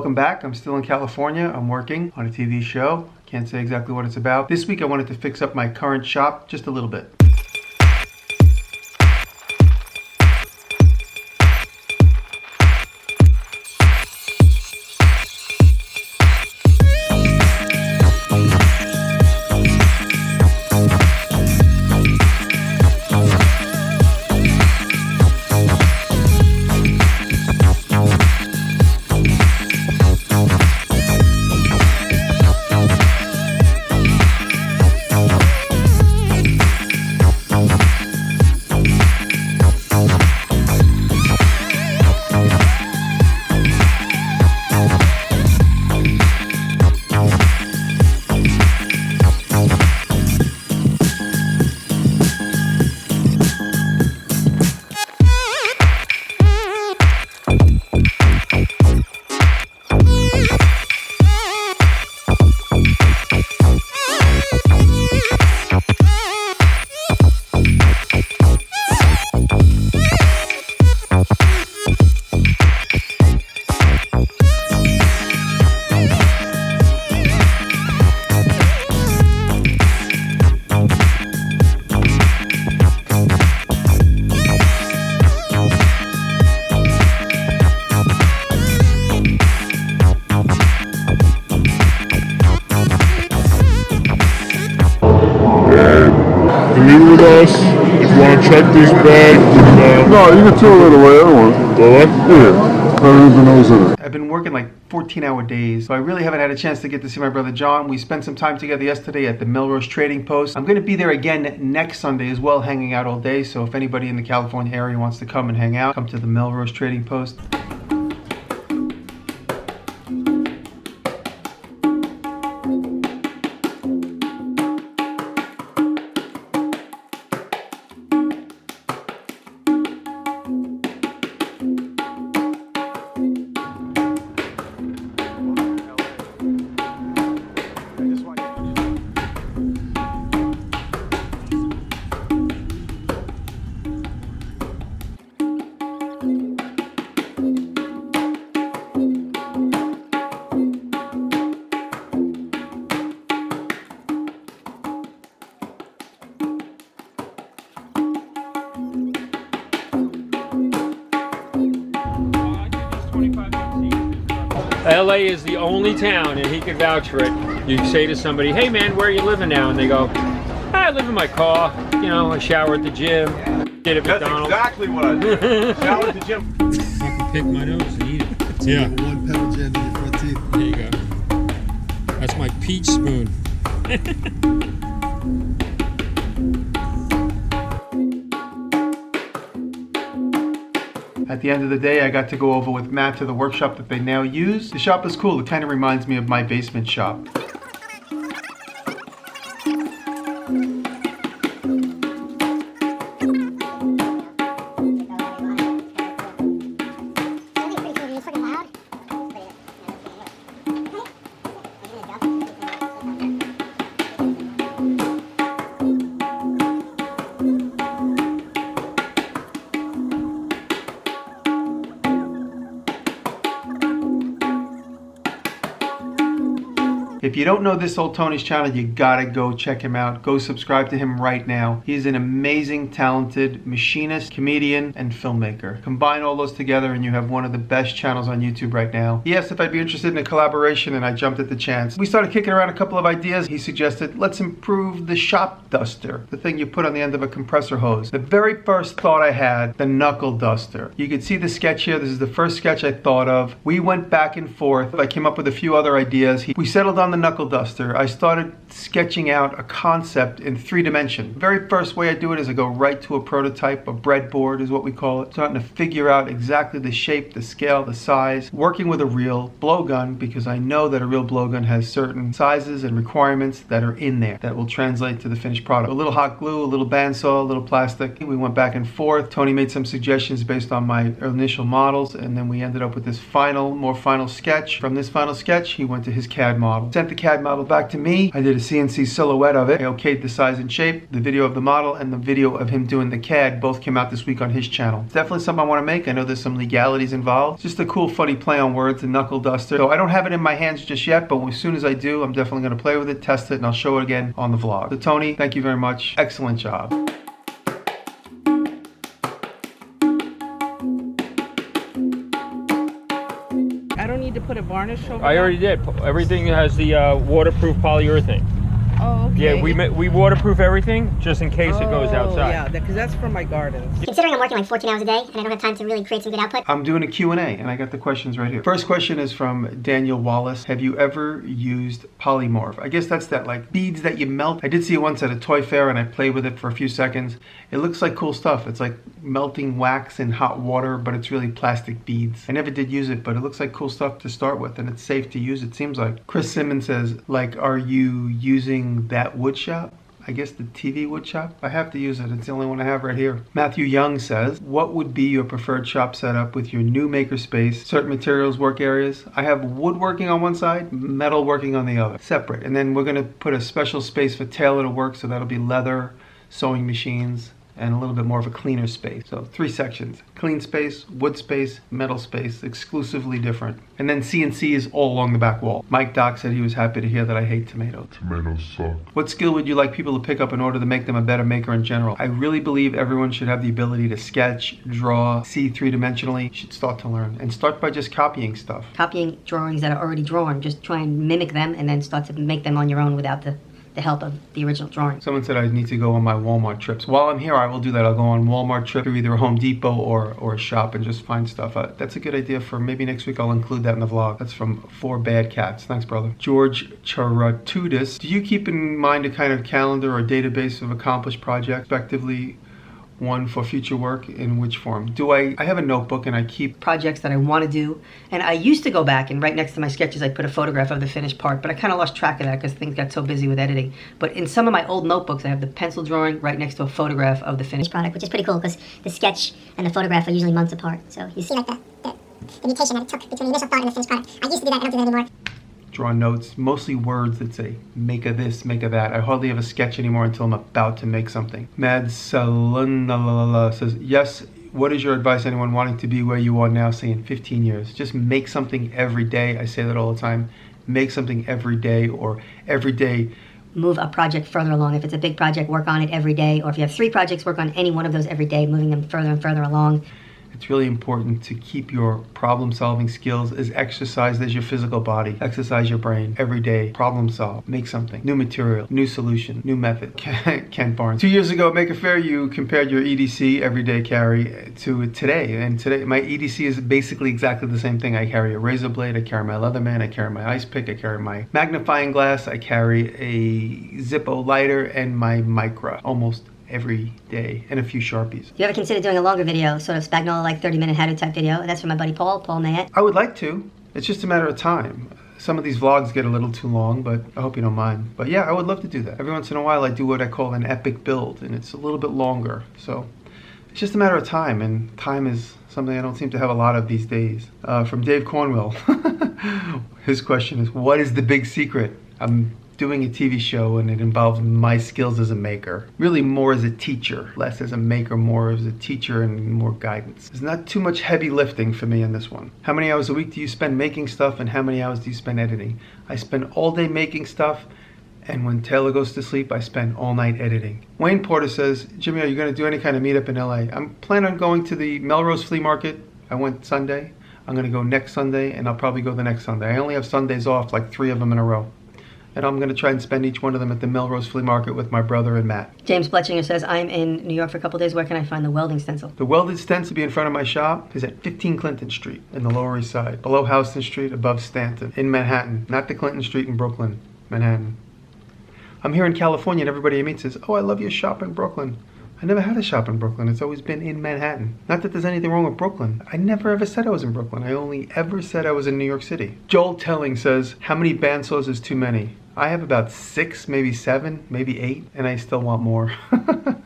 welcome back. I'm still in California. I'm working on a TV show. Can't say exactly what it's about. This week I wanted to fix up my current shop just a little bit. Meet with us. If you want to check this bag, no, you can throw that away. I don't want it. Go on. Yeah. I don't even know what's in it. I've been working like 14-hour days, so I really haven't had a chance to get to see my brother John. We spent some time together yesterday at the Melrose Trading Post. I'm going to be there again next Sunday as well, hanging out all day. So if anybody in the California area wants to come and hang out, come to the Melrose Trading Post. LA is the only town, and he could vouch for it. You say to somebody, hey man, where are you living now? And they go, I live in my car. You know, I shower at the gym. Did at McDonald's. That's exactly what I do. Shower at the gym. I can pick my nose and eat it. Yeah. One pebble jam in your front teeth. There you go. That's my peach spoon. At the end of the day, I got to go over with Matt to the workshop that they now use. The shop is cool. It kind of reminds me of my basement shop. If you don't know this old Tony's channel, you gotta go check him out. Go subscribe to him right now. He's an amazing, talented machinist, comedian, and filmmaker. Combine all those together and you have one of the best channels on YouTube right now. He asked if I'd be interested in a collaboration and I jumped at the chance. We started kicking around a couple of ideas. He suggested, let's improve the shop duster, the thing you put on the end of a compressor hose. The very first thought I had, the Knuckle Duster. You can see the sketch here. This is the first sketch I thought of. We went back and forth. I came up with a few other ideas. We settled on the Knuckle Duster. I started sketching out a concept in 3 dimensions. The very first way I do it is I go right to a prototype, a breadboard is what we call it. Starting to figure out exactly the shape, the scale, the size. Working with a real blowgun because I know that a real blowgun has certain sizes and requirements that are in there that will translate to the finished product. A little hot glue, a little bandsaw, a little plastic. We went back and forth. Tony made some suggestions based on my initial models, and then we ended up with this more final sketch. From this final sketch, he went to his CAD model. Sent sent the CAD model back to me. I did a CNC silhouette of it. I okayed the size and shape. The video of the model and the video of him doing the CAD both came out this week on his channel. It's definitely something I want to make. I know there's some legalities involved. It's just a cool, funny play on words, the Knuckle Duster. So I don't have it in my hands just yet, but as soon as I do, I'm definitely going to play with it, test it, and I'll show it again on the vlog. So Tony, thank you very much. Excellent job. I don't need to put a varnish over I that? already did. Everything has the waterproof polyurethane. Oh, okay. Yeah, we waterproof everything just in case it goes outside. Yeah, because that's for my gardens. Considering I'm working like 14 hours a day and I don't have time to really create some good output. I'm doing a Q&A and I got the questions right here. First question is from Daniel Wallace. Have you ever used polymorph? I guess that's that like beads that you melt. I did see it once at a toy fair and I played with it for a few seconds. It looks like cool stuff. It's like melting wax in hot water, but it's really plastic beads. I never did use it, but it looks like cool stuff to start with and it's safe to use, it seems like. Chris Simmons says, like, are you using that wood shop? I guess the TV wood shop? I have to use it. It's the only one I have right here. Matthew Young says, what would be your preferred shop setup with your new makerspace? Certain materials, work areas. I have woodworking on one side, metal working on the other, separate. And then we're gonna put a special space for Taylor to work, so that'll be leather, sewing machines, and a little bit more of a cleaner space. So 3 sections: clean space, wood space, metal space, exclusively different. And then CNC is all along the back wall. Mike Doc said he was happy to hear that I hate tomatoes. Tomatoes suck. What skill would you like people to pick up in order to make them a better maker in general? I really believe everyone should have the ability to sketch, draw, see 3-dimensionally. You should start to learn. And start by just copying stuff. Copying drawings that are already drawn, just try and mimic them and then start to make them on your own without the help of the original drawing. Someone said I need to go on my Walmart trips. While I'm here, I will do that. I'll go on Walmart trip to either a Home Depot or a shop and just find stuff. That's a good idea for maybe next week. I'll include that in the vlog. That's from 4 Bad Cats. Thanks, brother. George Charatudis. Do you keep in mind a kind of calendar or database of accomplished projects, respectively? One for future work? In which form? I have a notebook and I keep projects that I want to do, and I used to go back and right next to my sketches I'd put a photograph of the finished part, but I kind of lost track of that because things got so busy with editing. But in some of my old notebooks I have the pencil drawing right next to a photograph of the finished Product, which is pretty cool because the sketch and the photograph are usually months apart. So you see like the mutation that it took between the initial thought and the finished product. I used to do that, I don't do that anymore. draw notes, mostly words that say, make a this, make a that. I hardly have a sketch anymore until I'm about to make something. Mad Salunalala says, yes, what is your advice to anyone wanting to be where you are now, say in 15 years? Just make something every day. I say that all the time. Make something every day, or every day. Move a project further along. If it's a big project, work on it every day. Or if you have 3 projects, work on any one of those every day, moving them further and further along. It's really important to keep your problem-solving skills as exercised as your physical body. Exercise your brain every day. Problem solve. Make something. New material. New solution. New method. Kent Barnes. 2 years ago at Maker Faire, you compared your EDC, everyday carry, to today. And today, my EDC is basically exactly the same thing. I carry a razor blade. I carry my Leatherman. I carry my ice pick. I carry my magnifying glass. I carry a Zippo lighter and my Micra. Almost every day, and a few Sharpies. Do you ever consider doing a longer video, sort of Spagnola, like 30-minute how-to type video? That's from my buddy Paul Mayette. I would like to. It's just a matter of time. Some of these vlogs get a little too long, but I hope you don't mind. But yeah, I would love to do that. Every once in a while I do what I call an epic build, and it's a little bit longer. So it's just a matter of time, and time is something I don't seem to have a lot of these days. From Dave Cornwell. His question is, what is the big secret? I'm doing a TV show and it involves my skills as a maker. Really more as a teacher, less as a maker, more as a teacher and more guidance. There's not too much heavy lifting for me in this one. How many hours a week do you spend making stuff, and how many hours do you spend editing? I spend all day making stuff, and when Taylor goes to sleep, I spend all night editing. Wayne Porter says, Jimmy, are you going to do any kind of meetup in LA? I'm planning on going to the Melrose Flea Market. I went Sunday. I'm going to go next Sunday, and I'll probably go the next Sunday. I only have Sundays off, like 3 of them in a row. And I'm going to try and spend each one of them at the Melrose Flea Market with my brother and Matt. James Bletchinger says, I'm in New York for a couple days. Where can I find the welding stencil? The welded stencil to be in front of my shop is at 15 Clinton Street in the Lower East Side, below Houston Street, above Stanton, in Manhattan, not the Clinton Street in Brooklyn, Manhattan. I'm here in California, and everybody I meet says, oh, I love your shop in Brooklyn. I never had a shop in Brooklyn. It's always been in Manhattan. Not that there's anything wrong with Brooklyn. I never ever said I was in Brooklyn. I only ever said I was in New York City. Joel Telling says, how many bandsaws is too many? I have about 6, maybe 7, maybe 8, and I still want more.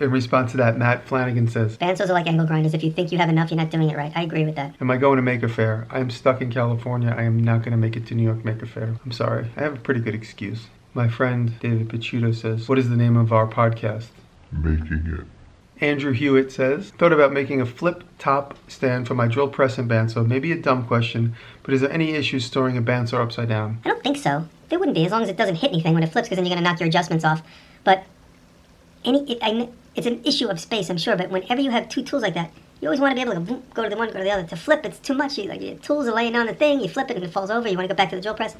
in response to that, Matt Flanagan says, Bandsaws are like angle grinders. If you think you have enough, you're not doing it right. I agree with that. am I going to Maker Faire? I am stuck in California. I am not going to make it to New York Maker Faire. I'm sorry. I have a pretty good excuse. My friend David Picciuto says, what is the name of our podcast? Making it. Andrew Hewitt says, thought about making a flip top stand for my drill press and bandsaw. Maybe a dumb question, but is there any issue storing a bandsaw upside down? I don't think so. There wouldn't be, as long as it doesn't hit anything when it flips, because then you're going to knock your adjustments off. But it's an issue of space, I'm sure, but whenever you have two tools like that, you always want to be able to boom, go to the one, go to the other. To flip, it's too much. Your tools are laying on the thing, you flip it and it falls over, you want to go back to the drill press.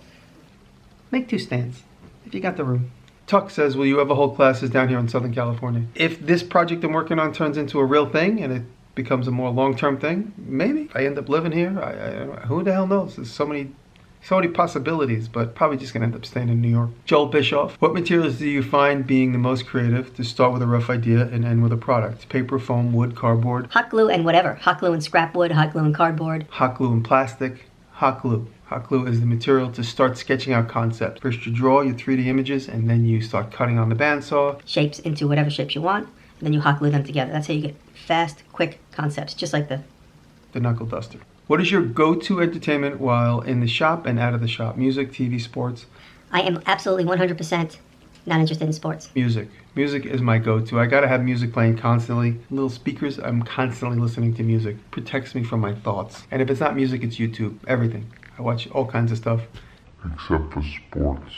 Make 2 stands, if you got the room. Tuck says, will you ever hold classes down here in Southern California? If this project I'm working on turns into a real thing and it becomes a more long-term thing, maybe. If I end up living here, who the hell knows? There's so many possibilities, but probably just going to end up staying in New York. Joel Bischoff, what materials do you find being the most creative to start with a rough idea and end with a product? Paper, foam, wood, cardboard? Hot glue and whatever. Hot glue and scrap wood, hot glue and cardboard. Hot glue and plastic. Hot glue. Hot glue is the material to start sketching out concepts. First you draw your 3D images and then you start cutting on the bandsaw. Shapes into whatever shapes you want, and then you hot glue them together. That's how you get fast, quick concepts, just like the Knuckle Duster. What is your go-to entertainment while in the shop and out of the shop? Music, TV, sports? I am absolutely 100% not interested in sports. Music. Music is my go-to. I gotta have music playing constantly. Little speakers, I'm constantly listening to music. Protects me from my thoughts. And if it's not music, it's YouTube. Everything. I watch all kinds of stuff. Except for sports.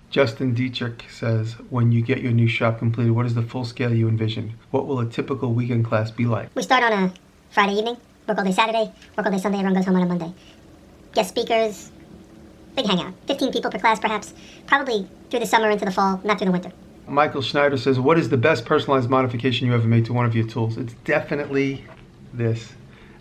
Justin Dietrich says, when you get your new shop completed, what is the full scale you envision? What will a typical weekend class be like? We start on a Friday evening, work all day Saturday, work all day Sunday, everyone goes home on a Monday. Guest speakers, big hangout. 15 people per class perhaps, probably through the summer into the fall, not through the winter. Michael Schneider says, what is the best personalized modification you ever made to one of your tools? It's definitely this.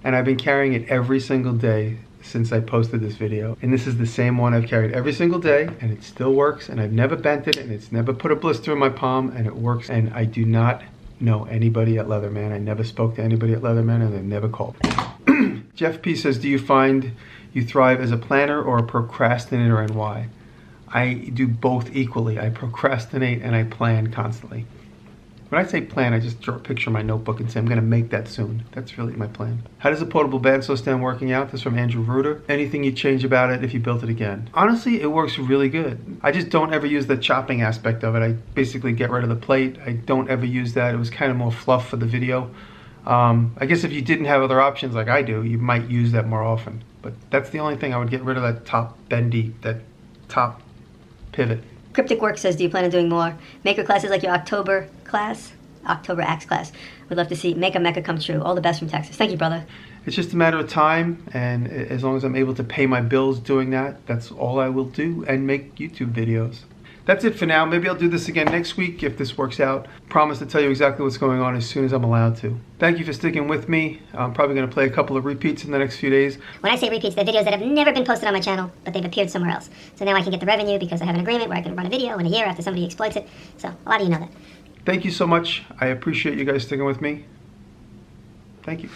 And I've been carrying it every single day since I posted this video. And this is the same one I've carried every single day, and it still works, and I've never bent it, and it's never put a blister in my palm, and it works. And I do not know anybody at Leatherman. I never spoke to anybody at Leatherman, and they never called. Jeff P says, do you find you thrive as a planner or a procrastinator, and why? I do both equally. I procrastinate and I plan constantly. When I say plan, I just draw a picture in my notebook and say, I'm going to make that soon. That's really my plan. How does a portable bandsaw stand working out? This is from Andrew Reuter. Anything you change about it if you built it again? Honestly, it works really good. I just don't ever use the chopping aspect of it. I basically get rid of the plate. I don't ever use that. It was kind of more fluff for the video. I guess if you didn't have other options like I do, you might use that more often. But that's the only thing. I would get rid of that top bendy, that top pivot. Cryptic Work says, do you plan on doing more maker classes like your October class? October Axe class. We'd love to see Make a Mecca come true. All the best from Texas. Thank you, brother. It's just a matter of time, and as long as I'm able to pay my bills doing that, that's all I will do, and make YouTube videos. That's it for now. Maybe I'll do this again next week if this works out. Promise to tell you exactly what's going on as soon as I'm allowed to. Thank you for sticking with me. I'm probably going to play a couple of repeats in the next few days. When I say repeats, they're videos that have never been posted on my channel, but they've appeared somewhere else. So now I can get the revenue because I have an agreement where I can run a video in a year after somebody exploits it. So a lot of you know that. Thank you so much. I appreciate you guys sticking with me. Thank you.